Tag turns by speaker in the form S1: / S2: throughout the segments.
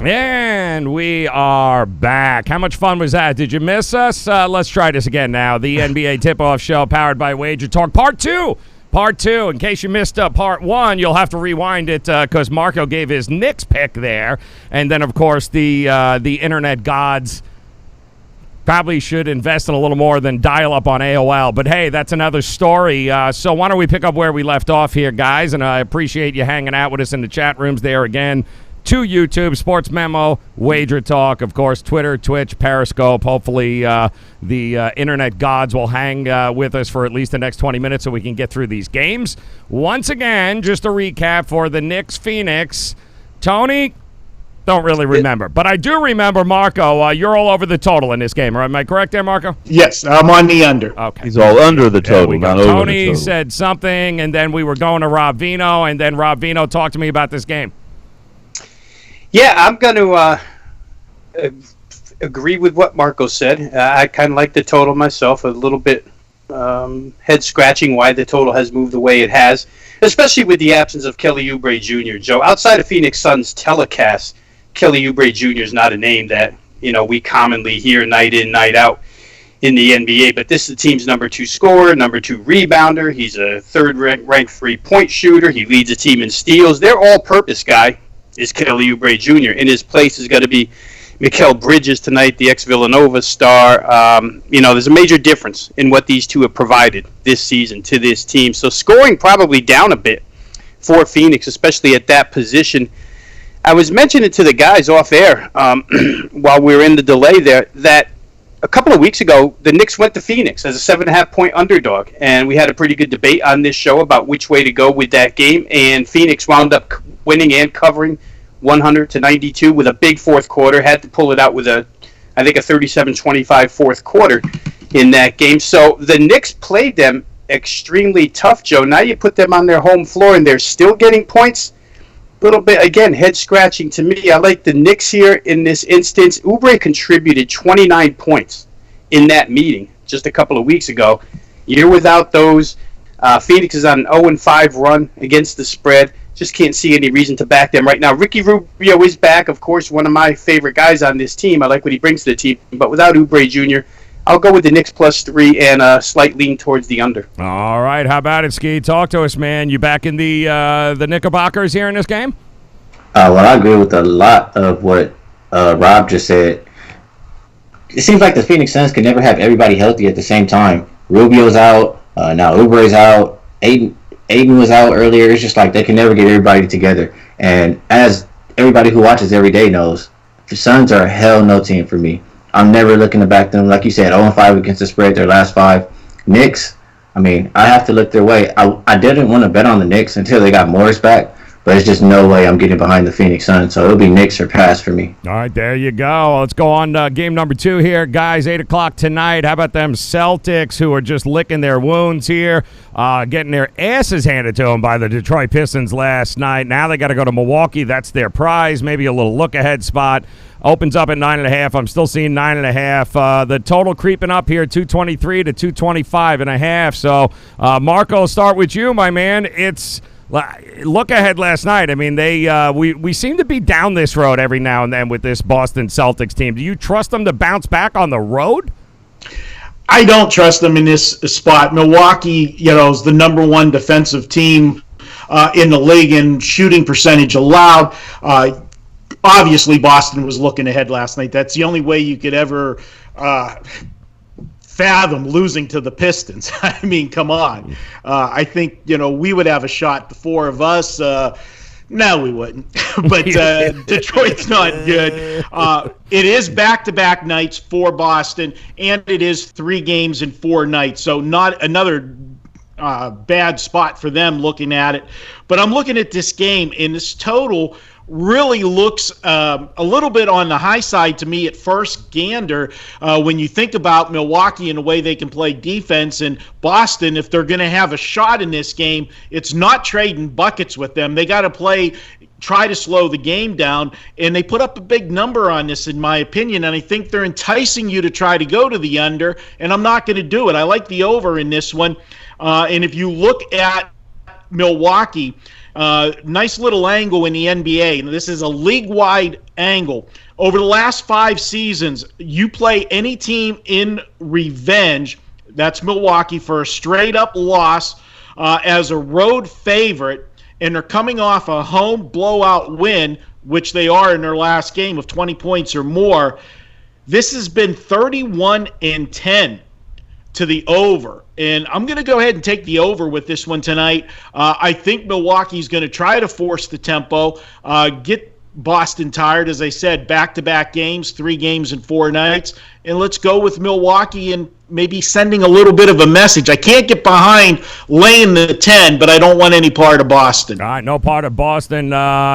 S1: And we are back. How much fun was that? Did you miss us? Let's try this again now. The NBA Tip-Off Show powered by WagerTalk. Part 2. Part 2. In case you missed Part 1, you'll have to rewind it because Marco gave his Knicks pick there. And then, of course, the internet gods probably should invest in a little more than dial up on AOL. But, hey, that's another story. So why don't we pick up where we left off here, guys? And I appreciate you hanging out with us in the chat rooms there again. To YouTube, Sports Memo, Wager Talk, of course, Twitter, Twitch, Periscope. Hopefully the internet gods will hang with us for at least the next 20 minutes so we can get through these games. Once again, just a recap for the Knicks-Phoenix. Tony, don't really remember. But I do remember, Marco, you're all over the total in this game. Am I correct there, Marco?
S2: Yes, I'm on the under.
S1: Okay.
S3: He's all under the total, not over the total.
S1: Tony said something, and then we were going to Rob Vino, and then Rob Vino talked to me about this game.
S4: Yeah, I'm going to agree with what Marco said. I kind of like the total myself, a little bit head-scratching why the total has moved the way it has, especially with the absence of Kelly Oubre Jr. Joe, outside of Phoenix Suns telecast, Kelly Oubre Jr. is not a name that we commonly hear night in, night out in the NBA, but this is the team's number 2 scorer, number 2 rebounder. He's a third-ranked three-point shooter. He leads the team in steals. Their all-purpose guy is Kelly Oubre Jr. In his place is going to be Mikal Bridges tonight, the ex-Villanova star. There's a major difference in what these two have provided this season to this team. So scoring probably down a bit for Phoenix, especially at that position. I was mentioning to the guys off air while we were in the delay there that a couple of weeks ago, the Knicks went to Phoenix as a 7.5-point underdog, and we had a pretty good debate on this show about which way to go with that game, and Phoenix wound up winning and covering 100-92 with a big fourth quarter, had to pull it out with a 37-25 fourth quarter in that game. So the Knicks played them extremely tough, Joe. Now you put them on their home floor, and they're still getting points. A little bit, again, head-scratching to me. I like the Knicks here in this instance. Oubre contributed 29 points in that meeting just a couple of weeks ago. You're without those. Phoenix is on an 0-5 run against the spread. Just can't see any reason to back them right now. Ricky Rubio is back, of course, one of my favorite guys on this team. I like what he brings to the team. But without Oubre Jr., I'll go with the Knicks +3 and a slight lean towards the under.
S1: All right. How about it, Ski? Talk to us, man. You back in the Knickerbockers here in this game?
S5: Well, I agree with a lot of what Rob just said. It seems like the Phoenix Suns can never have everybody healthy at the same time. Rubio's out. Now Oubre's out. Aiden was out earlier. It's just like they can never get everybody together. And as everybody who watches every day knows, the Suns are a hell no team for me. I'm never looking to back them. Like you said, 0-5 against the spread, their last 5. Knicks, I have to look their way. I didn't want to bet on the Knicks until they got Morris back, but it's just no way I'm getting behind the Phoenix Suns. So it'll be Knicks or pass for me.
S1: All right, there you go. Let's go on game number 2 here, guys. 8 o'clock tonight. How about them Celtics, who are just licking their wounds here, getting their asses handed to them by the Detroit Pistons last night. Now they got to go to Milwaukee. That's their prize. Maybe a little look-ahead spot. Opens up at 9.5. I'm still seeing 9.5. The total creeping up here, 223 to 225.5. So, Marco, start with you, my man. It's look ahead last night. We seem to be down this road every now and then with this Boston Celtics team. Do you trust them to bounce back on the road?
S2: I don't trust them in this spot. Milwaukee, is the number 1 defensive team in the league in shooting percentage allowed. Obviously, Boston was looking ahead last night. That's the only way you could ever fathom losing to the Pistons. Come on. I think, we would have a shot, the 4 of us. No, we wouldn't. But Detroit's not good. It is back-to-back nights for Boston, and it is 3 games in 4 nights. So not another bad spot for them looking at it. But I'm looking at this game, and this total really looks a little bit on the high side to me at first gander when you think about Milwaukee and the way they can play defense, and Boston, if they're going to have a shot in this game, it's not trading buckets with them. They got to try to slow the game down, and they put up a big number on this, in my opinion, and I think they're enticing you to try to go to the under, and I'm not going to do it. I like the over in this one, and if you look at Milwaukee, nice little angle in the NBA. And this is a league-wide angle. Over the last 5 seasons, you play any team in revenge, that's Milwaukee, for a straight-up loss as a road favorite, and they're coming off a home blowout win, which they are in their last game of 20 points or more. This has been 31-10 to the over. And I'm going to go ahead and take the over with this one tonight. I think Milwaukee's going to try to force the tempo, get Boston tired, as I said, back-to-back games, 3 games in 4 nights. And let's go with Milwaukee and maybe sending a little bit of a message. I can't get behind laying the 10, but I don't want any part of Boston.
S1: All right, no part of Boston.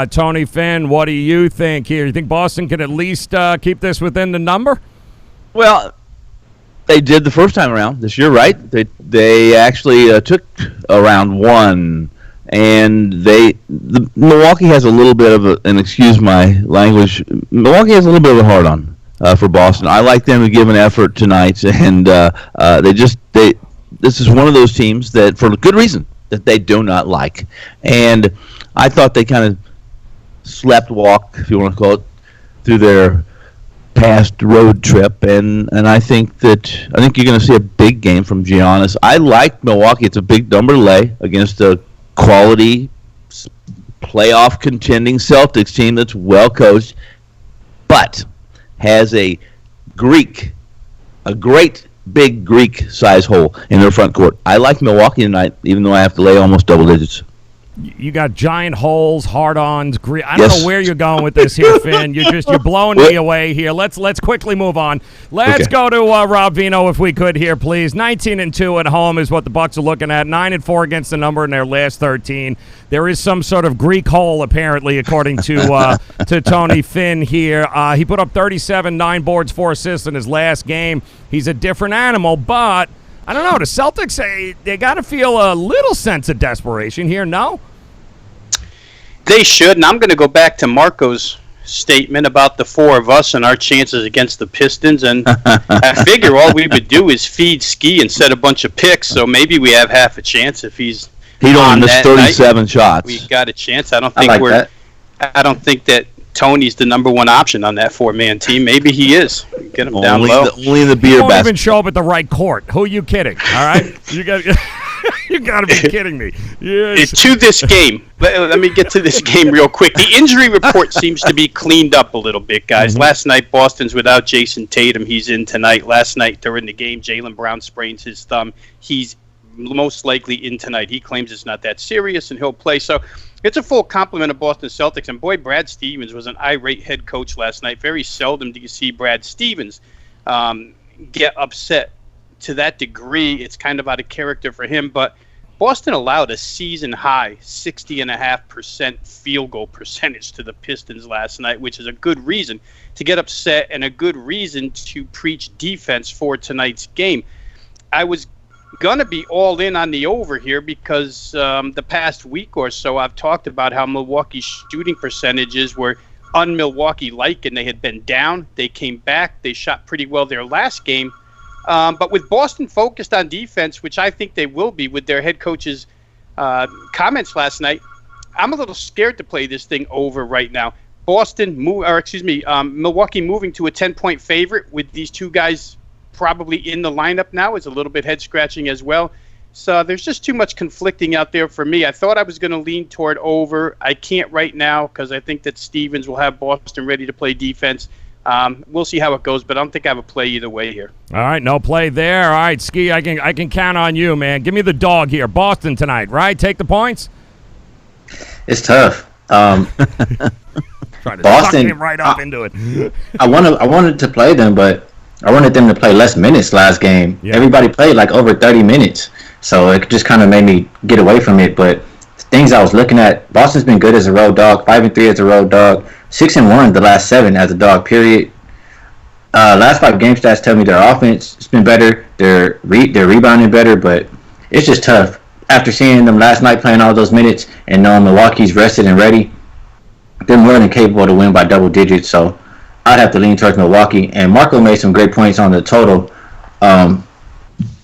S1: Tony Finn, what do you think here? You think Boston can at least keep this within the number?
S3: Well, they did the first time around this year, right? They actually took around 1. And Milwaukee has a little bit of and excuse my language, Milwaukee has a little bit of a hard-on for Boston. I like them to give an effort tonight, and this is one of those teams that, for good reason, that they do not like. And I thought they kind of slept walk, if you want to call it, through their past road trip, and I think you're going to see a big game from Giannis. I like Milwaukee. It's a big number to lay against a quality playoff contending Celtics team that's well coached, but has a great big Greek size hole in their front court. I like Milwaukee tonight, even though I have to lay almost double digits.
S1: You got giant holes, hard-ons. I don't know where you're going with this here, Finn. You're blowing me away here. Let's quickly move on. Let's go to Rob Vino, if we could here, please. 19-2 at home is what the Bucks are looking at. 9-4 against the number in their last 13. There is some sort of Greek hole, apparently, according to Tony Finn here. He put up 37, 9 boards, 4 assists in his last game. He's a different animal, but I don't know. The Celtics, they got to feel a little sense of desperation here, no?
S4: They should, and I'm going to go back to Marco's statement about the 4 of us and our chances against the Pistons, and I figure all we would do is feed Ski and set a bunch of picks, so maybe we have half a chance if he'd
S3: only missed 37 shots.
S4: We got a chance. I don't think that Tony's the number 1 option on that 4-man team. Maybe he is. Get him down low.
S3: Only in the beer basket.
S1: You won't even show up at the right court. Who are you kidding? All right, you got to be kidding me. Yes.
S4: To this game, let me get to this game real quick. The injury report seems to be cleaned up a little bit, guys. Mm-hmm. Last night, Boston's without Jason Tatum. He's in tonight. Last night during the game, Jaylen Brown sprains his thumb. He's most likely in tonight. He claims it's not that serious, and he'll play. So it's a full complement of Boston Celtics. And boy, Brad Stevens was an irate head coach last night. Very seldom do you see Brad Stevens get upset to that degree. It's kind of out of character for him. But Boston allowed a season-high 60.5% field goal percentage to the Pistons last night, which is a good reason to get upset and a good reason to preach defense for tonight's game. I was going to be all in on the over here because the past week or so I've talked about how Milwaukee's shooting percentages were un-Milwaukee-like, and they had been down. They came back. They shot pretty well their last game. But with Boston focused on defense, which I think they will be with their head coach's comments last night, I'm a little scared to play this thing over right now. Milwaukee moving to a 10-point favorite with these 2 guys probably in the lineup now is a little bit head-scratching as well. So there's just too much conflicting out there for me. I thought I was going to lean toward over. I can't right now because I think that Stevens will have Boston ready to play defense. We'll see how it goes, but I don't think I have a play either way here.
S1: All right, no play there. All right, Ski, I can count on you, man. Give me the dog here. Boston tonight, right? Take the points?
S5: It's tough.
S1: Trying to
S5: Boston,
S1: suck him right up into it.
S5: I wanted to play them, but I wanted them to play less minutes last game. Yeah. Everybody played like over 30 minutes, so it just kind of made me get away from it. But things I was looking at, Boston's been good as a road dog, 5-3 as a road dog, 6-1 the last 7 as a dog, period. Last 5 game stats tell me their offense has been better, they're rebounding better, but it's just tough. After seeing them last night playing all those minutes and knowing Milwaukee's rested and ready, they're more than capable to win by double digits, so I'd have to lean towards Milwaukee. And Marco made some great points on the total. I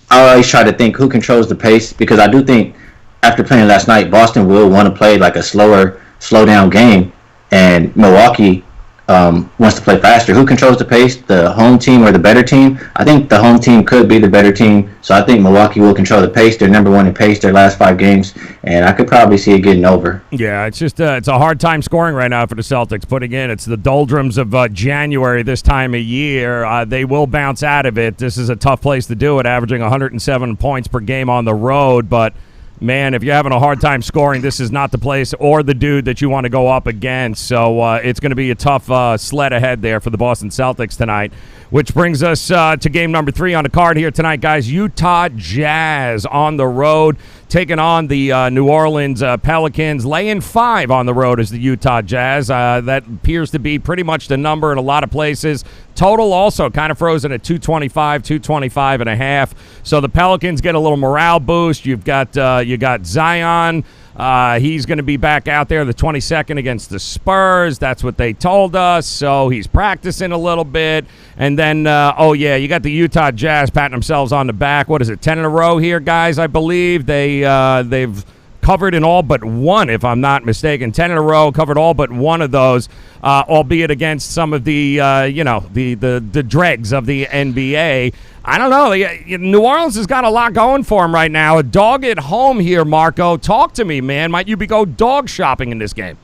S5: always try to think who controls the pace, because I do think after playing last night, Boston will want to play like a slow down game, and Milwaukee wants to play faster. Who controls the pace, the home team or the better team? I think the home team could be the better team, so I think Milwaukee will control the pace. They're number one in pace their last 5 games, and I could probably see it getting over.
S1: Yeah, it's just it's a hard time scoring right now for the Celtics. Putting in, it's the doldrums of January this time of year. They will bounce out of it. This is a tough place to do it, averaging 107 points per game on the road, but man, if you're having a hard time scoring, this is not the place or the dude that you want to go up against. So it's going to be a tough sled ahead there for the Boston Celtics tonight, which brings us to game number 3 on the card here tonight, guys. Utah Jazz on the road, taking on the New Orleans Pelicans. Laying 5 on the road is the Utah Jazz. That appears to be pretty much the number in a lot of places. Total also kind of frozen at 225, 225 and a half. So the Pelicans get a little morale boost. You got Zion. He's going to be back out there the 22nd against the Spurs. That's what they told us. So he's practicing a little bit. And then, you got the Utah Jazz patting themselves on the back. What is it, 10 in a row here, guys, I believe. They've covered in all but one, if I'm not mistaken. 10 in a row, covered all but one of those, albeit against some of the, the dregs of the NBA. I don't know. New Orleans has got a lot going for them right now. A dog at home here, Marco. Talk to me, man. Might you go dog shopping in this game?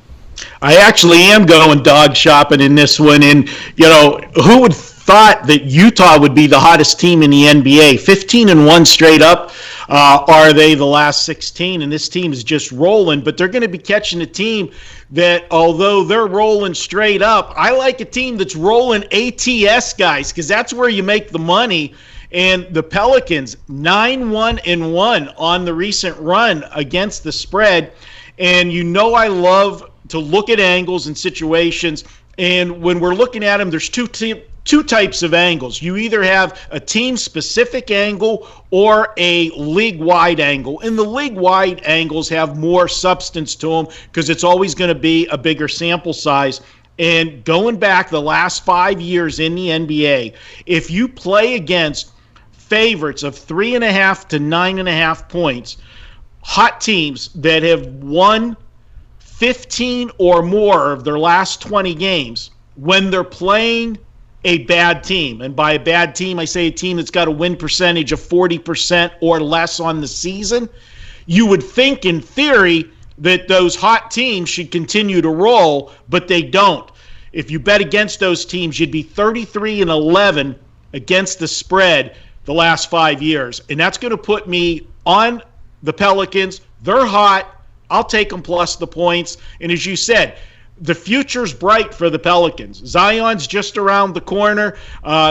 S2: I actually am going dog shopping in this one. And, who would thought that Utah would be the hottest team in the NBA? 15-1 straight up. Are they the last 16? And this team is just rolling, but they're going to be catching a team that, although they're rolling straight up, I like a team that's rolling ATS, guys, because that's where you make the money. And the Pelicans, 9-1-1 on the recent run against the spread. And I love to look at angles and situations. And when we're looking at them, there's two types of angles. You either have a team-specific angle or a league-wide angle. And the league-wide angles have more substance to them because it's always going to be a bigger sample size. And going back the last 5 years in the NBA, if you play against favorites of 3.5 to 9.5 points, hot teams that have won 15 or more of their last 20 games, when they're playing a bad team, and by a bad team I say a team that's got a win percentage of 40% or less on the season, you would think in theory that those hot teams should continue to roll, but they don't. If you bet against those teams, you'd be 33-11 against the spread the last 5 years, and that's going to put me on the Pelicans. They're hot. I'll take them plus the points. And as you said, the future's bright for the Pelicans. Zion's just around the corner.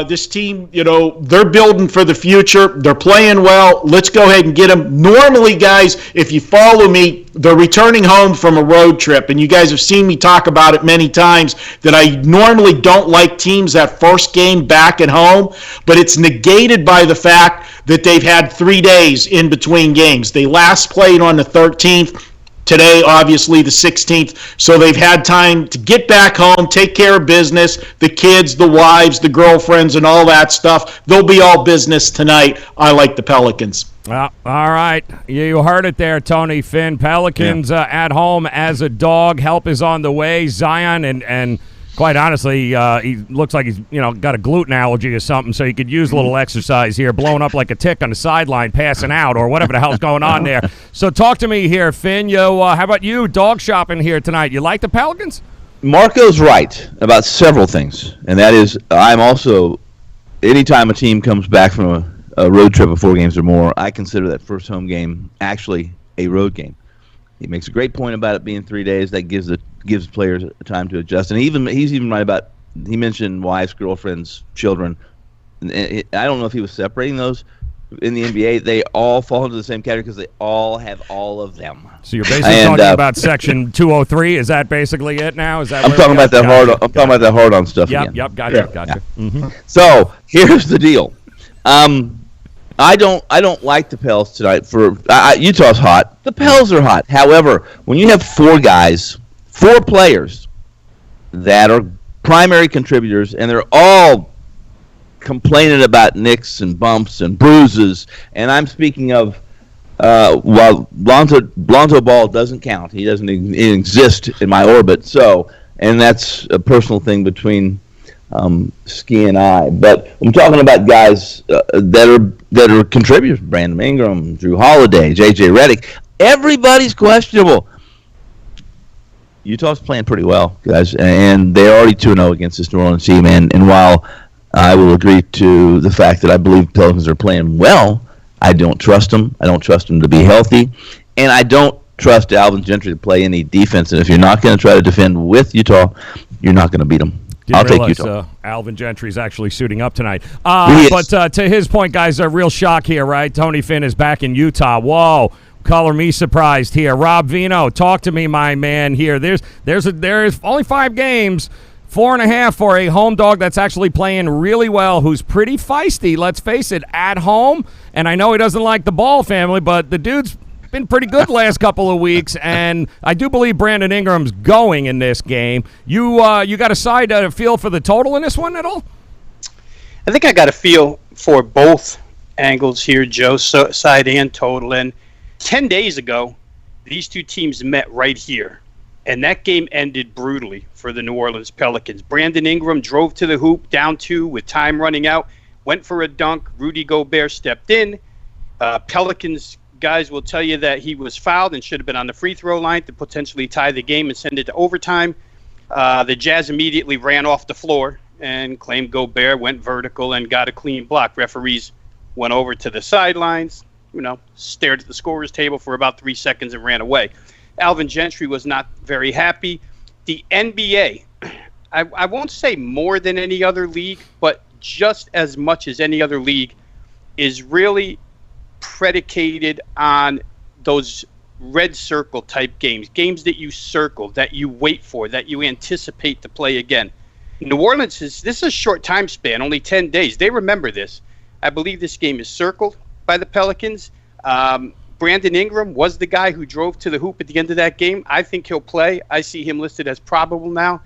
S2: This team, they're building for the future. They're playing well. Let's go ahead and get them. Normally, guys, if you follow me, they're returning home from a road trip. And you guys have seen me talk about it many times that I normally don't like teams that first game back at home. But it's negated by the fact that they've had 3 days in between games. They last played on the 13th. Today, obviously, the 16th, so they've had time to get back home, take care of business, the kids, the wives, the girlfriends, and all that stuff. They'll be all business tonight. I like the Pelicans.
S1: Well, all right. You heard it there, Tony Finn. Pelicans at home as a dog. Help is on the way. Zion and quite honestly, he looks like he's got a gluten allergy or something, so he could use a little exercise here, blowing up like a tick on the sideline, passing out, or whatever the hell's going on there. So talk to me here, Finn. How about you, dog shopping here tonight? You like the Pelicans?
S3: Marco's right about several things, and that is I'm also, anytime a team comes back from a road trip of 4 games or more, I consider that first home game actually a road game. He makes a great point about it being 3 days. That gives players time to adjust. And he's even right about, he mentioned wives, girlfriends, children. And I don't know if he was separating those in the NBA. They all fall into the same category because they all have all of them.
S1: So you're basically talking about Section 203. Is that basically it now? Is that
S3: I'm talking about that hard? I'm talking about that hard on stuff again.
S1: Yep. Gotcha.
S3: Yeah.
S1: Mm-hmm.
S3: So here's the deal. I don't like the Pels tonight. Utah's hot. The Pels are hot. However, when you have 4 players that are primary contributors, and they're all complaining about nicks and bumps and bruises, and I'm speaking of while Lonzo Ball doesn't count, he doesn't exist in my orbit. So and that's a personal thing between Ski and I. But I'm talking about guys that are contributors: Brandon Ingram, Drew Holiday, J.J. Redick. Everybody's questionable. Utah's playing pretty well, guys, and they're already 2-0 against this New Orleans team. And while I will agree to the fact that I believe Pelicans are playing well, I don't trust them. I don't trust them to be healthy, and I don't trust Alvin Gentry to play any defense. And if you're not going to try to defend with Utah, you're not going to beat them. I'll take Utah.
S1: Alvin Gentry's actually suiting up tonight. But to his point, guys, a real shock here, right? Tony Finn is back in Utah. Whoa. Color me surprised here. Rob Vino, talk to me, my man here. There's only 5 games, 4.5 for a home dog that's actually playing really well, who's pretty feisty, let's face it, at home. And I know he doesn't like the Ball family, but the dude's been pretty good the last couple of weeks, and I do believe Brandon Ingram's going in this game. You got a feel for the total in this one at all?
S4: I think I got a feel for both angles here, Joe, side and total. And 10 days ago, these two teams met right here, and that game ended brutally for the New Orleans Pelicans. Brandon Ingram drove to the hoop, down 2 with time running out, went for a dunk. Rudy Gobert stepped in. Pelicans guys will tell you that he was fouled and should have been on the free throw line to potentially tie the game and send it to overtime. The Jazz immediately ran off the floor and claimed Gobert went vertical and got a clean block. Referees went over to the sidelines, stared at the scorer's table for about 3 seconds and ran away. Alvin Gentry was not very happy. The NBA, I won't say more than any other league, but just as much as any other league, is really predicated on those red circle type games that you circle, that you wait for, that you anticipate to play again. New Orleans this is a short time span, only 10 days. They remember this. I believe this game is circled by the Pelicans. Brandon Ingram was the guy who drove to the hoop at the end of that game. I think he'll play. I see him listed as probable now.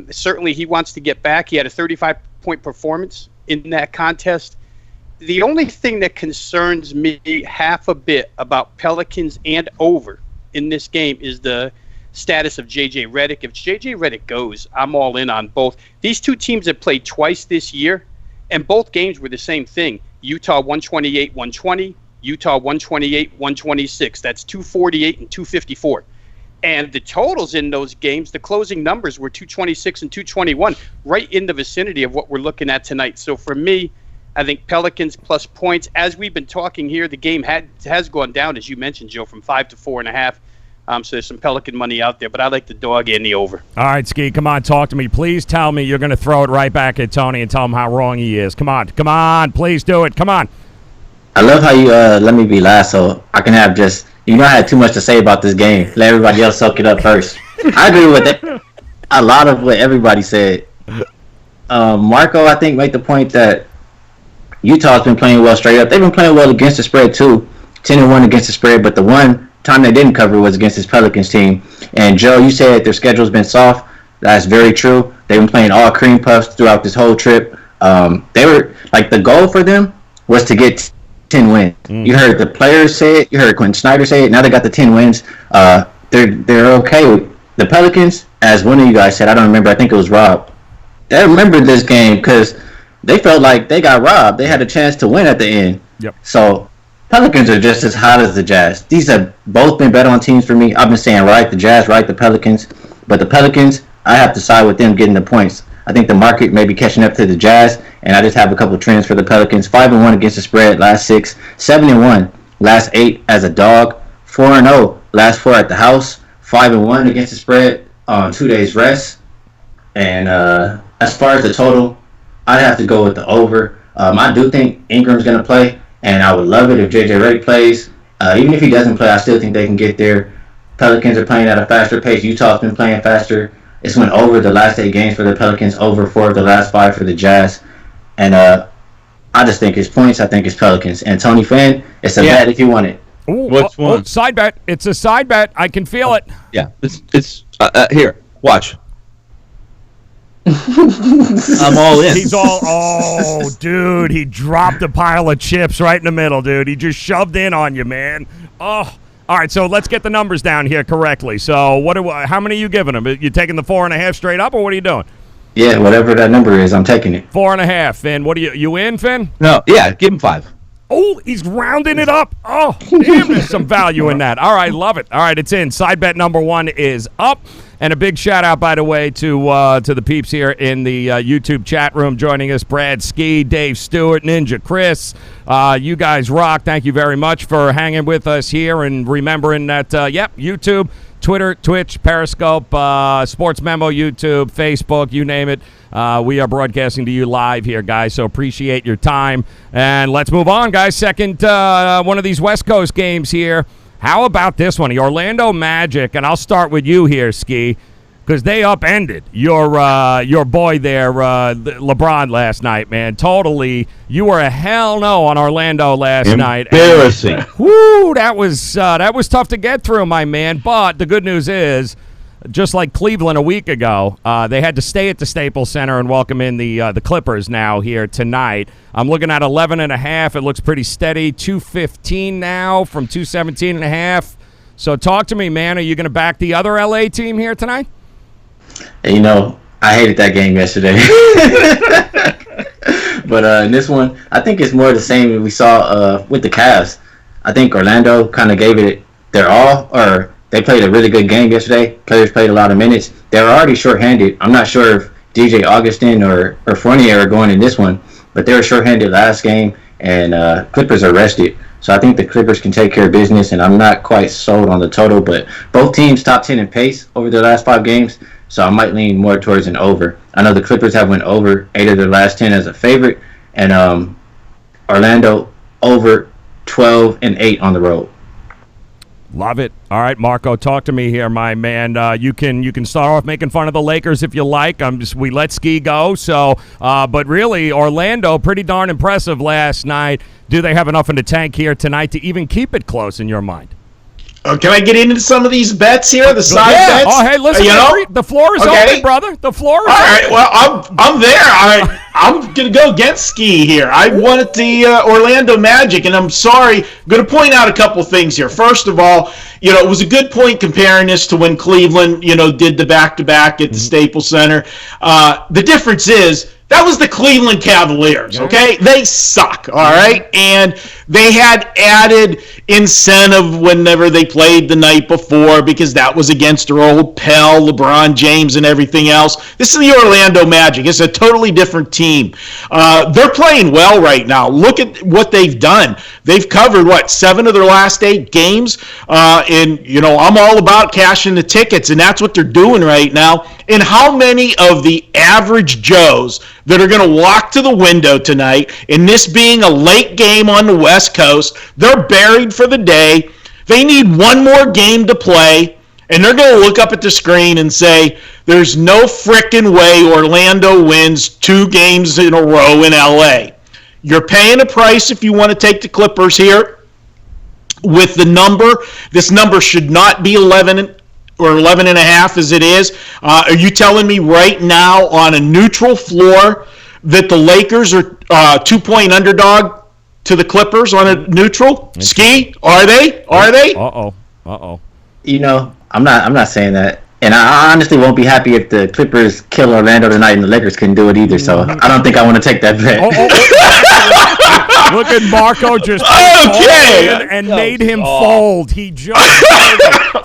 S4: Certainly he wants to get back. He had a 35-point performance in that contest. The only thing that concerns me half a bit about Pelicans and over in this game is the status of J.J. Redick. If J.J. Redick goes, I'm all in on both. These two teams have played twice this year, and both games were the same thing. Utah 128-120, Utah 128-126. That's 248 and 254. And the totals in those games, the closing numbers were 226 and 221, right in the vicinity of what we're looking at tonight. So for me, I think Pelicans plus points. As we've been talking here, the game has gone down, as you mentioned, Joe, from 5 to 4.5. So there's some Pelican money out there, but I like the dog and the over.
S1: All right, Ski, come on, talk to me. Please tell me you're going to throw it right back at Tony and tell him how wrong he is. Come on, please do it. Come on.
S5: I love how you let me be last, so I can have just, I had too much to say about this game. Let everybody else soak it up first. I agree with a lot of what everybody said. Marco, I think, made the point that Utah's been playing well straight up. They've been playing well against the spread, too. 10-1 against the spread, but the one time they didn't cover was against this Pelicans team. And, Joe, you said their schedule's been soft. That's very true. They've been playing all cream puffs throughout this whole trip. They were, the goal for them was to get 10 wins. You heard the players say it. You heard Quinn Snyder say it. Now they got the 10 wins. They're okay with the Pelicans. As one of you guys said, I don't remember. I think it was Rob. They remembered this game because they felt like they got robbed. They had a chance to win at the end.
S1: Yep.
S5: So Pelicans are just as hot as the Jazz. These have both been bet on teams for me. I've been saying right the Jazz, right the Pelicans. But the Pelicans, I have to side with them getting the points. I think the market may be catching up to the Jazz, and I just have a couple trends for the Pelicans. 5-1 against the spread last 6, 7-1 last 8 as a dog, 4-0 last 4 at the house, 5-1 against the spread on 2 days rest. And as far as the total, I'd have to go with the over. I do think Ingram's going to play, and I would love it if J.J. Redick plays. Even if he doesn't play, I still think they can get there. Pelicans are playing at a faster pace. Utah's been playing faster. It's went over the last 8 games for the Pelicans, over 4 of the last 5 for the Jazz. And I just think it's points. I think it's Pelicans. And Tony Finn, it's a bet if you want it.
S1: Ooh,
S3: What's one?
S1: Side bet. It's a side bet. I can feel it.
S3: Yeah, it's here. Watch. I'm all in.
S1: He's all, dude, he dropped a pile of chips right in the middle, dude. He just shoved in on you, man. Oh, All right, so let's get the numbers down here correctly. So how many are you giving them? You taking the 4.5 straight up, or what are you doing?
S5: Yeah, whatever that number is, I'm taking it.
S1: 4.5. Finn, what are you in, Finn?
S3: No, yeah, give him 5.
S1: Oh, he's rounding it up. Oh, damn, there's some value in that. All right, love it. All right, it's in. Side bet number 1 is up. And a big shout-out, by the way, to the peeps here in the YouTube chat room joining us. Brad Ski, Dave Stewart, Ninja Chris. You guys rock. Thank you very much for hanging with us here and remembering that, YouTube, Twitter, Twitch, Periscope, SportsMemo, YouTube, Facebook, you name it. We are broadcasting to you live here, guys, so appreciate your time. And let's move on, guys. Second one of these West Coast games here. How about this one? The Orlando Magic, and I'll start with you here, Ski, because they upended your boy there, LeBron, last night, man. Totally. You were a hell no on Orlando last night.
S3: Embarrassing.
S1: Whoo, that was tough to get through, my man. But the good news is, just like Cleveland a week ago, they had to stay at the Staples Center and welcome in the Clippers now here tonight. I'm looking at 11.5. It looks pretty steady. 215 now from 217.5. So talk to me, man. Are you going to back the other LA team here tonight?
S5: You know, I hated that game yesterday. But in this one, I think it's more the same we saw with the Cavs. I think Orlando kind of gave it their all, or they played a really good game yesterday. Players played a lot of minutes. They were already shorthanded. I'm not sure if DJ Augustin or Fournier are going in this one, but they were shorthanded last game, and Clippers are rested. So I think the Clippers can take care of business, and I'm not quite sold on the total, but both teams top 10 in pace over their last 5 games, so I might lean more towards an over. I know the Clippers have went over 8 of their last 10 as a favorite, and Orlando over 12-8 on the road.
S1: Love it. All right, Marco, talk to me here, my man. You can start off making fun of the Lakers if you like. We let Ski go. So, but really, Orlando pretty darn impressive last night. Do they have enough in the tank here tonight to even keep it close in your mind?
S2: Oh, can I get into some of these bets here? The side bets?
S1: Oh, hey, listen, the floor is open, brother. The floor is open.
S2: All right, well, I'm there. I'm going to go against Ski here. I wanted the Orlando Magic, and I'm sorry. I'm going to point out a couple things here. First of all, it was a good point comparing this to when Cleveland, did the back-to-back at the Staples Center. The difference is, that was the Cleveland Cavaliers, okay? They suck, all right? And they had added incentive whenever they played the night before because that was against their old pal, LeBron James and everything else. This is the Orlando Magic. It's a totally different team. They're playing well right now. Look at what they've done. They've covered, 7 of their last 8 games? And, I'm all about cashing the tickets, and that's what they're doing right now. And how many of the average Joes that are going to walk to the window tonight, and this being a late game on the West Coast, they're buried for the day. They need one more game to play, and they're going to look up at the screen and say, there's no frickin' way Orlando wins 2 games in a row in L.A. You're paying a price if you want to take the Clippers here with the number. This number should not be 11 or 11.5 as it is. Are you telling me right now on a neutral floor that the Lakers are 2-point underdog to the Clippers on a neutral? Ski, are they? Are they?
S1: Uh-oh.
S5: I'm not saying that. And I honestly won't be happy if the Clippers kill Orlando tonight and the Lakers couldn't do it either. So I don't think I want to take that bet.
S1: Look at Marco just and made him fold. He just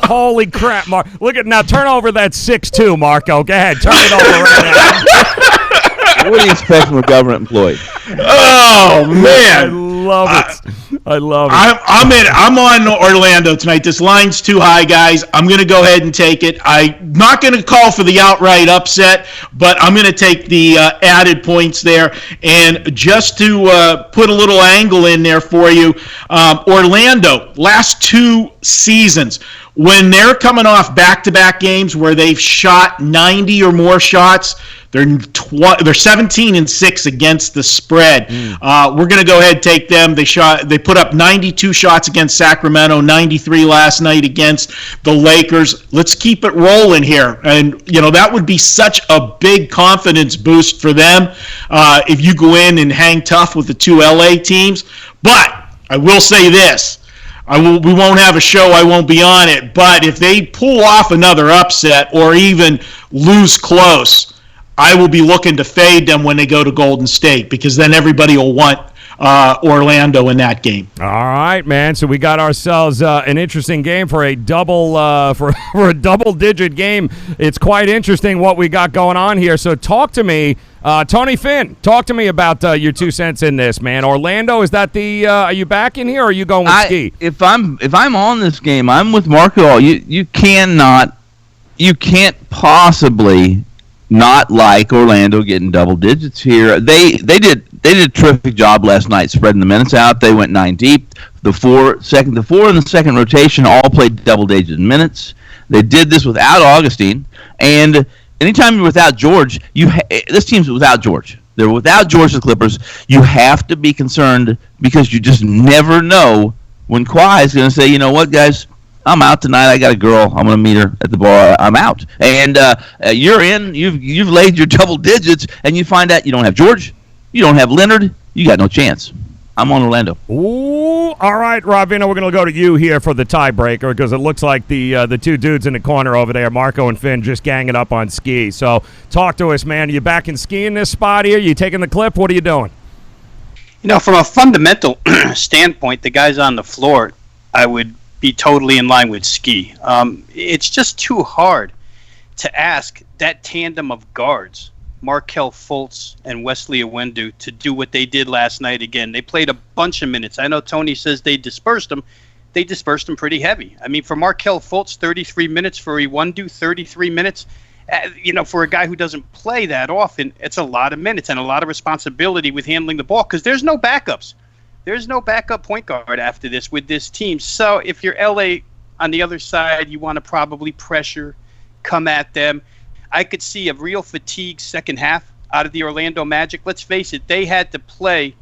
S1: holy crap, Marco. Look at now. Turn over that 6-2, Marco. Go ahead. Turn it over right now.
S3: What do you expect from a government employee?
S2: Oh man,
S1: I love it.
S2: I'm on Orlando tonight. This line's too high, guys. I'm going to go ahead and take it. I'm not going to call for the outright upset, but I'm going to take the added points there. And just to put a little angle in there for you, Orlando, last 2 seasons, when they're coming off back-to-back games where they've shot 90 or more shots, they're 17-6 against the spread. We're going to go ahead and take them. They put up 92 shots against Sacramento, 93 last night against the Lakers. Let's keep it rolling here. And, that would be such a big confidence boost for them if you go in and hang tough with the 2 LA teams. But I will say this. we won't have a show. I won't be on it. But if they pull off another upset or even lose close, I will be looking to fade them when they go to Golden State, because then everybody will want Orlando in that game.
S1: All right, man. So we got ourselves an interesting game for a double for a double-digit game. It's quite interesting what we got going on here. So talk to me, Tony Finn. Talk to me about your 2 cents in this, man. Orlando, is that the? Are you back in here, or are you going with Ski?
S3: If I'm on this game, I'm with Marco. You can't possibly not like Orlando getting double digits here. They did a terrific job last night spreading the minutes out. They went 9 deep. The four in the second rotation all played double digit minutes. They did this without Augustine, and anytime you're without George, this team's without George. They're without George, the Clippers. You have to be concerned, because you just never know when Kawhi is going to say, you know what, guys, I'm out tonight. I got a girl. I'm going to meet her at the bar. I'm out. And you're in. You've laid your double digits, and you find out you don't have George. You don't have Leonard. You got no chance. I'm on Orlando.
S1: Ooh, all right, Ravino, we're going to go to you here for the tiebreaker, because it looks like the two dudes in the corner over there, Marco and Finn, just ganging up on Ski. So talk to us, man. Are you back in Ski in this spot here? You taking the clip? What are you doing?
S4: From a fundamental standpoint, the guys on the floor, I would be totally in line with Ski. It's just too hard to ask that tandem of guards, Markelle Fultz and Wesley Iwundu, to do what they did last night again. They played a bunch of minutes. I know Tony says they dispersed them. They dispersed them pretty heavy. I mean, for Markelle Fultz, 33 minutes. For Iwundu, 33 minutes. For a guy who doesn't play that often, it's a lot of minutes and a lot of responsibility with handling the ball, because there's no backups. There's no backup point guard after this with this team. So if you're LA on the other side, you want to probably pressure, come at them. I could see a real fatigue second half out of the Orlando Magic. Let's face it, they had to play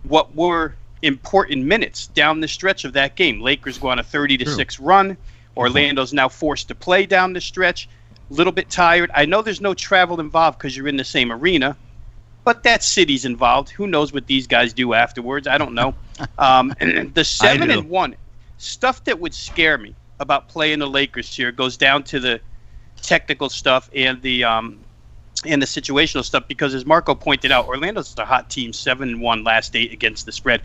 S4: what were important minutes down the stretch of that game. Lakers go on a 30-6 run. Orlando's now forced to play down the stretch. A little bit tired. I know there's no travel involved because you're in the same arena, but that city's involved. Who knows what these guys do afterwards? I don't know. And the 7-1 stuff that would scare me about playing the Lakers here goes down to the technical stuff and the situational stuff, because as Marco pointed out, Orlando's a hot team, 7-1 last 8 against the spread,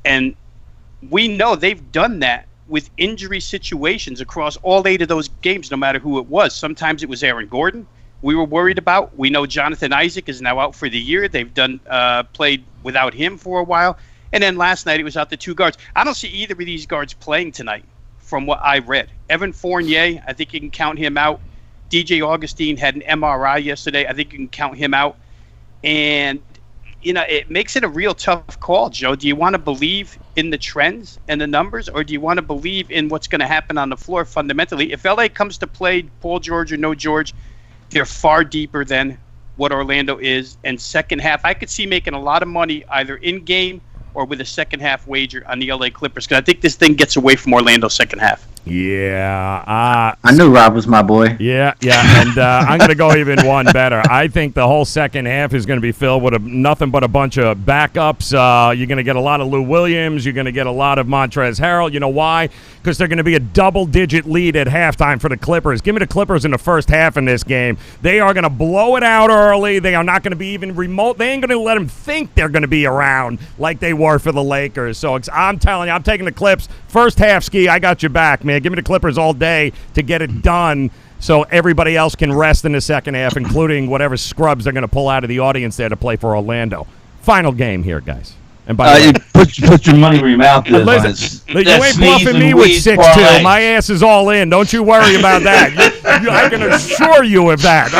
S4: and we know they've done that with injury situations across all 8 of those games, no matter who it was. Sometimes it was Aaron Gordon we were worried about. We know Jonathan Isaac is now out for the year. They've played without him for a while. And then last night it was out the 2 guards. I don't see either of these guards playing tonight from what I read. Evan Fournier, I think you can count him out. DJ Augustine had an MRI yesterday. I think you can count him out. And, it makes it a real tough call, Joe. Do you want to believe in the trends and the numbers, or do you want to believe in what's going to happen on the floor fundamentally? If LA comes to play Paul George or no George, they're far deeper than what Orlando is. And second half, I could see making a lot of money either in-game or with a second half wager on the LA Clippers, because I think this thing gets away from Orlando second half.
S1: Yeah.
S5: I knew Rob was my boy.
S1: Yeah. And I'm going to go even one better. I think the whole second half is going to be filled with nothing but a bunch of backups. You're going to get a lot of Lou Williams. You're going to get a lot of Montrezl Harrell. You know why? Because they're going to be a double-digit lead at halftime for the Clippers. Give me the Clippers in the first half in this game. They are going to blow it out early. They are not going to be even remote. They ain't going to let them think they're going to be around like they were for the Lakers. So I'm telling you, I'm taking the Clips. First half, Ski, I got your back, man. Give me the Clippers all day to get it done so everybody else can rest in the second half, including whatever scrubs they're going to pull out of the audience there to play for Orlando. Final game here, guys. And by the way,
S3: put your money where your mouth is.
S1: Listen, you ain't bluffing me with 6-2. My ass is all in. Don't you worry about that. I can assure you of that.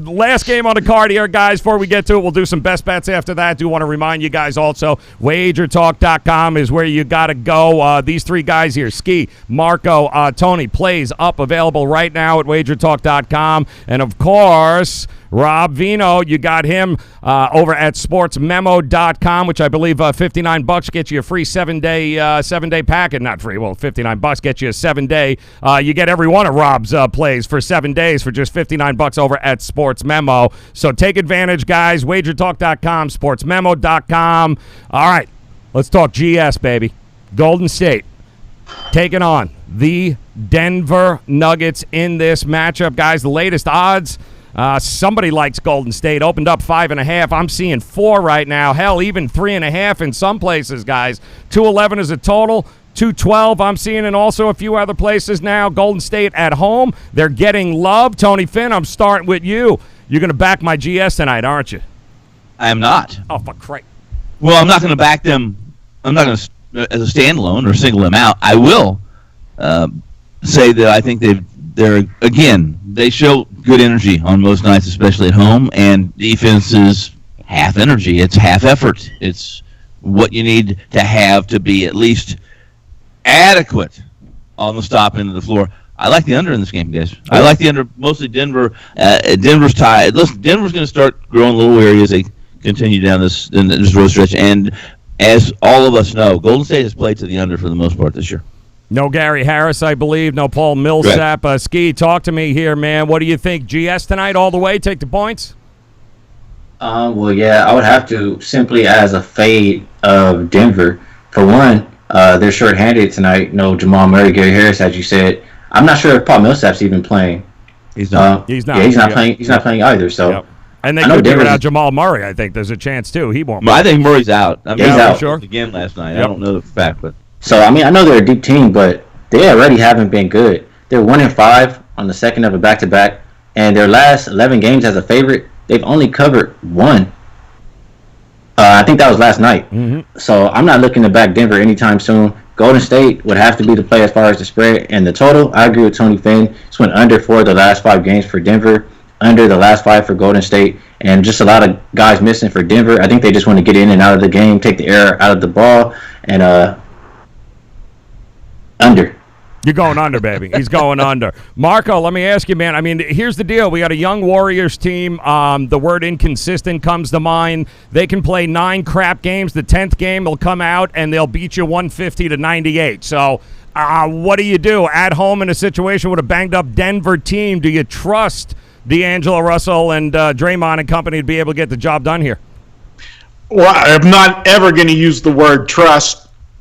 S1: Last game on the card here, guys. Before we get to it, we'll do some best bets after that. Do want to remind you guys also, WagerTalk.com is where you got to go. These 3 guys here, Ski, Marco, Tony, plays up, available right now at WagerTalk.com. And, of course, Rob Vino, you got him over at sportsmemo.com, which I believe $59 gets you a free 7-day packet. Not free, well, $59 gets you a 7-day. You get every one of Rob's plays for 7 days for just $59 over at SportsMemo. So take advantage, guys. WagerTalk.com, sportsmemo.com. All right, let's talk GS, baby. Golden State taking on the Denver Nuggets in this matchup. Guys, the latest odds, somebody likes Golden State. Opened up 5.5. I'm seeing 4 right now. Hell, even 3.5 in some places, guys. 211 is a total. 212 I'm seeing, and also a few other places now. Golden State at home. They're getting love. Tony Finn, I'm starting with you. You're going to back my GS tonight, aren't you?
S3: I am not.
S1: Oh, for Christ.
S3: Well, I'm not going to back them. I'm not going to as a standalone or single them out. I will say that I think they show good energy on most nights, especially at home, and defense is half energy. It's half effort. It's what you need to have to be at least adequate on the stop end of the floor. I like the under in this game, guys. I like the under, mostly Denver. Denver's tied. Listen, Denver's going to start growing a little weary as they continue down this road stretch, and as all of us know, Golden State has played to the under for the most part this year.
S1: No Gary Harris, I believe. No Paul Millsap. Ski, talk to me here, man. What do you think? GS tonight all the way? Take the points?
S5: Well, yeah, I would have to simply as a fade of Denver. For one, they're shorthanded tonight. No Jamal Murray, Gary Harris, as you said. I'm not sure if Paul Millsap's even playing.
S3: He's not.
S1: He's not.
S5: Yeah, he's not playing. He's not playing either. So.
S1: Yep. And they could be without Jamal Murray. I think there's a chance too. He won't.
S3: I think Murray's out. I mean,
S5: he's out.
S1: Sure.
S3: Again last night.
S1: Yep.
S3: I don't know the fact, but
S5: so I mean, I know they're a deep team, but they already haven't been good. They're 1-5 on the second of a back-to-back, and their last 11 games as a favorite, they've only covered 1. I think that was last night.
S1: Mm-hmm.
S5: So I'm not looking to back Denver anytime soon. Golden State would have to be the play as far as the spread and the total. I agree with Tony Finn. It's went under for the last 5 games for Denver, under the last 5 for Golden State, and just a lot of guys missing for Denver. I think they just want to get in and out of the game, take the air out of the ball, and under.
S1: You're going under, baby. He's going under. Marco, let me ask you, man. I mean, here's the deal. We got a young Warriors team. The word inconsistent comes to mind. They can play 9 crap games. The 10th game, they'll come out, and they'll beat you 150-98. So what do you do? At home in a situation with a banged-up Denver team, do you trust D'Angelo Russell and Draymond and company to be able to get the job done here?
S2: Well, I'm not ever going to use the word trust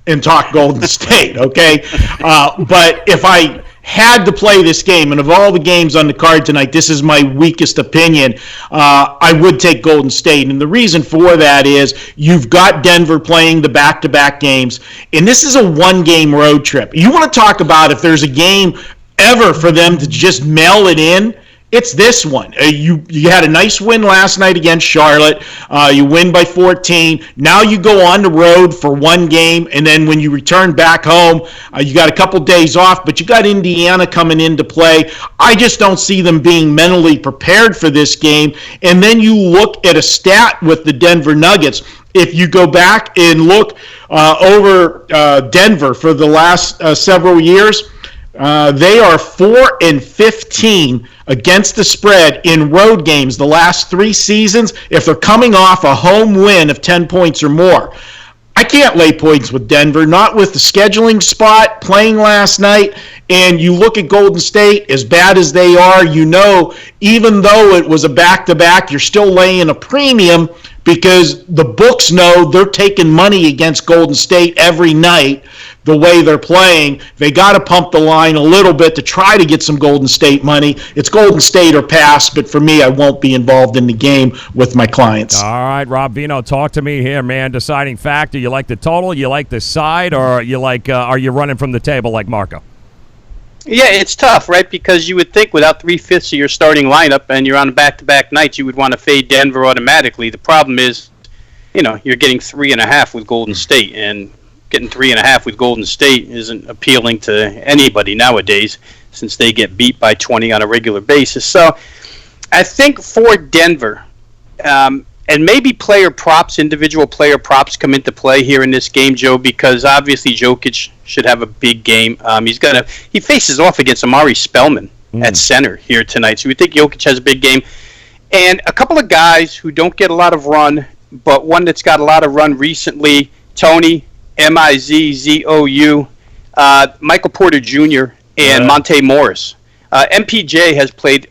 S2: and talk Golden State, okay? But if I had to play this game, and of all the games on the card tonight, this is my weakest opinion, I would take Golden State. And the reason for that is you've got Denver playing the back-to-back games, and this is a 1-game road trip. You want to talk about if there's a game ever for them to just mail it in, it's this one. You had a nice win last night against Charlotte. You win by 14. Now you go on the road for 1 game, and then when you return back home, you got a couple days off, but you got Indiana coming into play. I just don't see them being mentally prepared for this game. And then you look at a stat with the Denver Nuggets. If you go back and look over Denver for the last several years, they are 4-15 against the spread in road games the last 3 seasons if they're coming off a home win of 10 points or more. I can't lay points with Denver, not with the scheduling spot playing last night. And you look at Golden State, as bad as they are, you know, even though it was a back-to-back, you're still laying a premium because the books know they're taking money against Golden State every night. The way they're playing, they got to pump the line a little bit to try to get some Golden State money. It's Golden State or pass, but for me, I won't be involved in the game with my clients.
S1: All right, Rob Vino, talk to me here, man. Deciding factor, you like the total, you like the side, or you like? Are you running from the table like Marco?
S4: Yeah, it's tough, right? Because you would think without 3/5 of your starting lineup and you're on back-to-back nights, you would want to fade Denver automatically. The problem is, you know, you're getting 3.5 with Golden State, and getting 3.5 with Golden State isn't appealing to anybody nowadays since they get beat by 20 on a regular basis. So I think for Denver, and maybe player props, individual player props come into play here in this game, Joe, because obviously Jokic should have a big game. He faces off against Amari Spellman at center here tonight, so we think Jokic has a big game. And a couple of guys who don't get a lot of run, but one that's got a lot of run recently, Tony, Mizzou, Michael Porter Jr., and Monte Morris. MPJ has played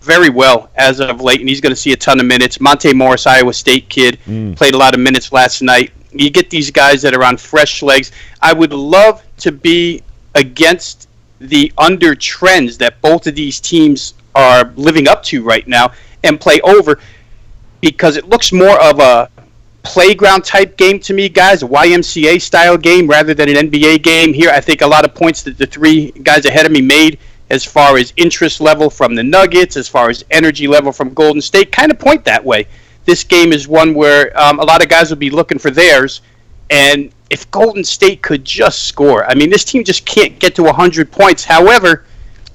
S4: very well as of late, and he's going to see a ton of minutes. Monte Morris, Iowa State kid, played a lot of minutes last night. You get these guys that are on fresh legs. I would love to be against the under trends that both of these teams are living up to right now and play over, because it looks more of a playground type game to me, guys, a YMCA style game rather than an NBA game. Here I think a lot of points that the three guys ahead of me made as far as interest level from the Nuggets, as far as energy level from Golden State, kind of point that way. This game is one where a lot of guys will be looking for theirs, and if Golden State could just score, I mean, this team just can't get to 100 points. However,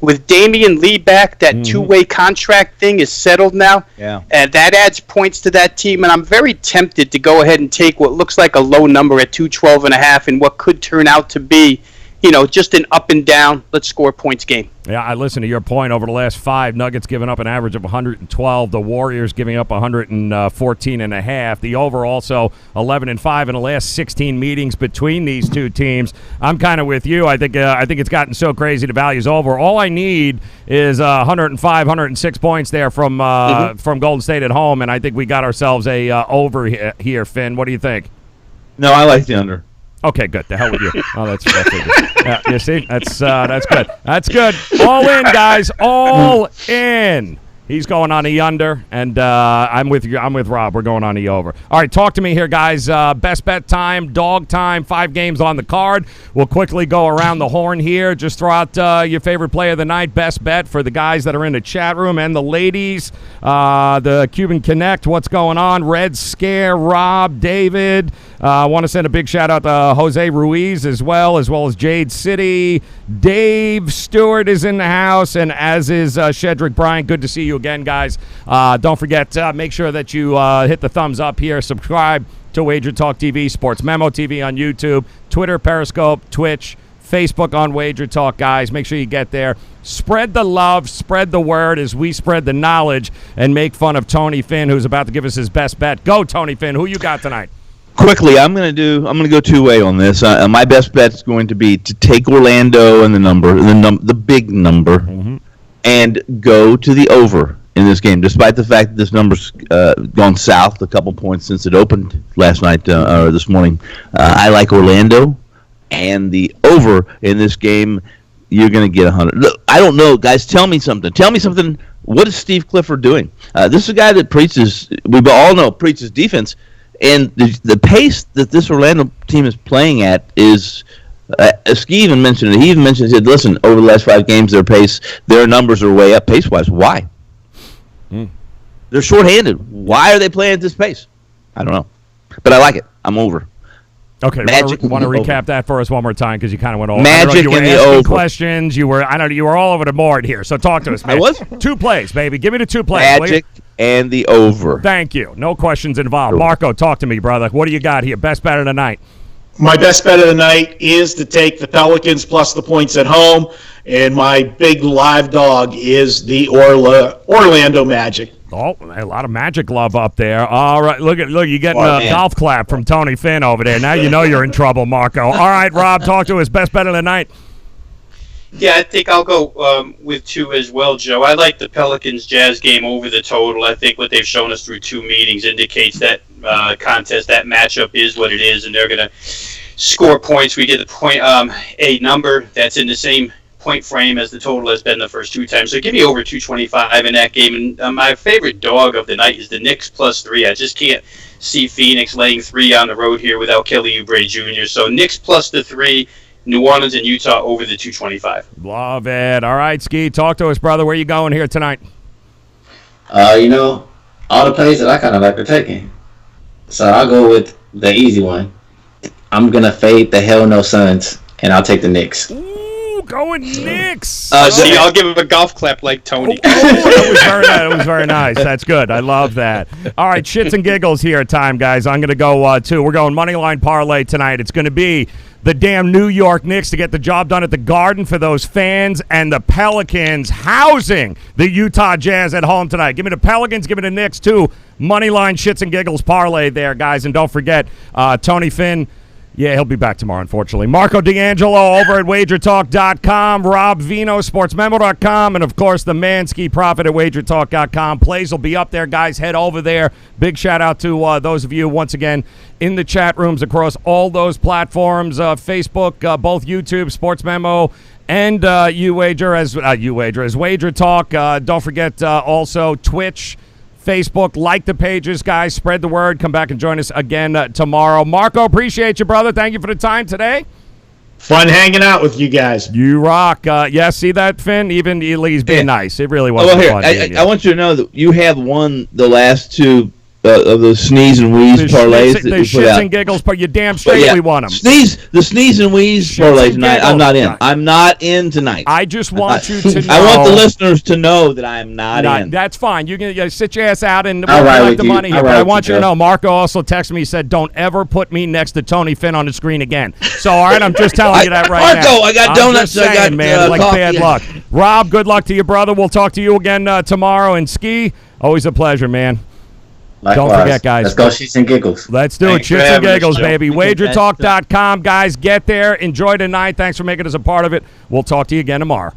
S4: with Damian Lee back, that two-way contract thing is settled now.
S3: Yeah.
S4: And that adds points to that team. And I'm very tempted to go ahead and take what looks like a low number at 212.5 and what could turn out to be, just an up and down, let's score points game.
S1: Yeah, I listen to your point. Over the last 5, Nuggets giving up an average of 112. The Warriors giving up 114.5. The over also 11-5 in the last 16 meetings between these two teams. I'm kind of with you. I think it's gotten so crazy the value's over. All I need is 105, 106 points there from Golden State at home, and I think we got ourselves a over here, Finn. What do you think?
S3: No, I like the under.
S1: Okay, good. The hell with you. Oh, that's good. Yeah, you see? That's good. That's good. All in, guys. All in. He's going on the under, and I'm with you. I'm with Rob. We're going on the over. All right, talk to me here, guys. Best bet time, dog time, 5 games on the card. We'll quickly go around the horn here. Just throw out your favorite play of the night, best bet for the guys that are in the chat room and the ladies. The Cuban Connect, what's going on? Red Scare, Rob, David. I want to send a big shout-out to Jose Ruiz as well as Jade City. Dave Stewart is in the house, and as is Shedrick Bryant. Good to see you again, guys. Don't forget, make sure that you hit the thumbs up here. Subscribe to Wager Talk TV, Sports Memo TV on YouTube, Twitter, Periscope, Twitch, Facebook on Wager Talk, guys. Make sure you get there. Spread the love, spread the word as we spread the knowledge and make fun of Tony Finn, who's about to give us his best bet. Go, Tony Finn. Who you got tonight?
S3: Quickly, I'm going to go two-way on this. My best bet is going to be to take Orlando and the big number, and go to the over in this game, despite the fact that this number's gone south a couple points since it opened last night or this morning. I like Orlando and the over in this game. You're going to get 100. Look, I don't know, guys. Tell me something. What is Steve Clifford doing? This is a guy that preaches. We all know preaches defense. And the pace that this Orlando team is playing at is, Ski even mentioned it. He even mentioned, he said, listen, over the last 5 games, their numbers are way up pace-wise. Why? They're shorthanded. Why are they playing at this pace? I don't know. But I like it. I'm over.
S1: Okay, want to recap that for us one more time because you kind of went over.
S3: Magic
S1: you were
S3: and the
S1: asking
S3: over.
S1: Questions. You were all over the board here. So talk to us, man.
S3: I was.
S1: 2 plays, baby. Give me the 2 plays.
S3: Magic and the over.
S1: Thank you. No questions involved. Marco, talk to me, brother. What do you got here? Best bet of the night.
S2: My best bet of the night is to take the Pelicans plus the points at home, and my big live dog is the Orlando Magic.
S1: Oh, a lot of Magic love up there. All right, look, you're getting a golf clap from Tony Finn over there. Now you know you're in trouble, Marco. All right, Rob, talk to us. Best bet of the night.
S4: Yeah, I think I'll go with 2 as well, Joe. I like the Pelicans-Jazz game over the total. I think what they've shown us through 2 meetings indicates that contest, that matchup is what it is, and they're going to score points. We get a number that's in the same point frame as the total has been the first 2 times. So give me over 225 in that game. And my favorite dog of the night is the Knicks plus 3. I just can't see Phoenix laying 3 on the road here without Kelly Oubre Jr. So Knicks plus the 3. New Orleans and Utah over the 225.
S1: Love it. All right, Ski, talk to us, brother. Where you going here tonight?
S5: All the plays that I kind of like are taking. So I'll go with the easy one. I'm going to fade the hell no Suns, and I'll take the Knicks.
S1: Ooh, going Knicks.
S4: See, I'll give him a golf clap like Tony.
S1: That was very nice. That's good. I love that. All right, shits and giggles here time, guys. I'm going to go 2. We're going Moneyline Parlay tonight. It's going to be the damn New York Knicks to get the job done at the Garden for those fans, and the Pelicans housing the Utah Jazz at home tonight. Give me the Pelicans, give me the Knicks, too. Moneyline shits and giggles parlay there, guys. And don't forget, Tony Finn Yeah, he'll be back tomorrow, unfortunately. Marco D'Angelo over at WagerTalk.com, Rob Vino, SportsMemo.com, and, of course, the Mansky Prophet at WagerTalk.com. Plays will be up there, guys. Head over there. Big shout-out to those of you, once again, in the chat rooms across all those platforms, Facebook, both YouTube, Sports Memo, and UWager as Wager Talk. Don't forget also Twitch, Facebook. Like the pages, guys. Spread the word. Come back and join us again tomorrow. Marco, appreciate you, brother. Thank you for the time today.
S2: Fun hanging out with you guys.
S1: You rock. Yeah, see that, Finn? Even he's being nice. It really was
S3: here,
S1: fun.
S3: I want you to know that you have won the last two of those sneeze and wheeze parlays that
S1: the
S3: you put
S1: shits
S3: out.
S1: and giggles, but you're damn straight we won them.
S3: The sneeze and wheeze
S1: Shits
S3: parlays
S1: and
S3: tonight.
S1: giggles.
S3: I'm not in. I'm not in tonight.
S1: I just want you to know.
S3: I want the listeners to know that I am not in.
S1: That's fine. You can sit your ass out and
S5: I'll
S1: we'll
S5: ride
S1: collect
S5: with
S1: the
S5: you.
S1: money here.
S5: I'll
S1: But
S5: ride
S1: I
S5: with
S1: want
S5: you,
S1: you to
S5: Joe.
S1: know, Marco also texted me, said, don't ever put me next to Tony Finn on the screen again. So, all right, I'm just telling you that right now.
S3: Marco, I got donuts.
S1: I'm just saying, man, like
S3: coffee.
S1: bad luck. Rob, good luck to you, brother. We'll talk to you again tomorrow. And Ski, always a pleasure, man.
S5: Likewise.
S1: Don't forget, guys.
S5: Let's go shits and giggles.
S1: Let's do
S4: Thanks
S1: it.
S4: for
S1: Shits and
S4: having us,
S1: giggles,
S4: Joe.
S1: baby. WagerTalk.com, guys. Get there. Enjoy tonight. Thanks for making us a part of it. We'll talk to you again tomorrow.